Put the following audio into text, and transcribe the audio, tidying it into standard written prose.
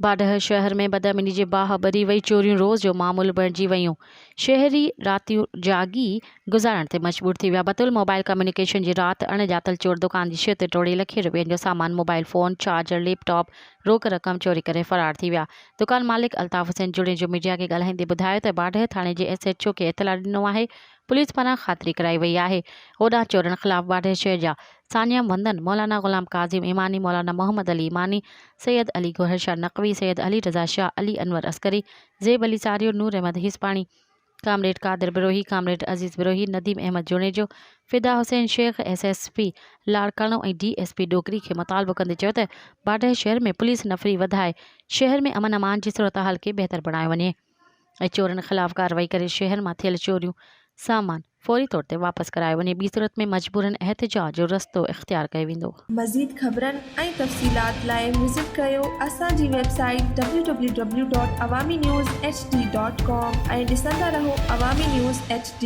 बाडह शहर में बदअमनी जे बाह ॿरी वई चोरियूं रोज़ जो मामूल बणिजी वयूं। शहरी रातियूं जागी गुज़ारण ते मजबूर थी विया। बतौल मोबाइल कम्युनिकेशन जी राति अणॼातल चोर दुकान जी छित टोड़े लखे रुपयनि जो सामान, मोबाइल फ़ोन, चार्जर, लैपटॉप, रोक रक़म चोरी करे फ़रार थी विया। दुकान मालिक अल्ताफ़ हुसैन जुड़े जो मीडिया खे ॻाल्हाईंदे ॿुधायो त बाडह थाणे जे SHO खे इतला ॾिनो आहे। पुलिस पारां ख़ातिरी कराई वई आहे। होॾां चोरनि ख़िलाफ़ बाडह शहर जा सानिया वंदन, मौलाना ग़ुलाम काज़िम ईमानी, मौलाना मोहम्मद अली ईमानी, सैयद अली गोहर शाह नक़वी, सैयद अली रज़ा शाह, अली अनवर अस्करी, ज़ेब अली सारियो, नूर अहमद हिस्पाणी, कामरेड कादिर बिरोही, कामरेड अज़ीज़ बिरोही, नदीम अहमद जुनेजो, फ़िदा हुसैन शेख SSP लाड़काणो ऐं DSP डोगरी खे मुतालबो कंदे चयो त बाडह शहर में पुलिस नफ़री वधाए शहर में अमन अमान जी सूरत हाल खे बहितर बणायो वञे ऐं चोरनि ख़िलाफ़ कार्रवाई करे शहर मां थियल चोरियूं सामान फौरी तौर ते वापसि करायो वञे। ॿी सूरत में मजबूरन एहतिजाज जो रस्तो इख़्तियार कयो वेंदो। मज़ीद ख़बरनि ऐं तफ़सीलात लाइ विज़िट कयो असांजी वेबसाइट www.awamiNewsHD.com ऐं ॾिसंदा रहो अवामी न्यूज़ HD।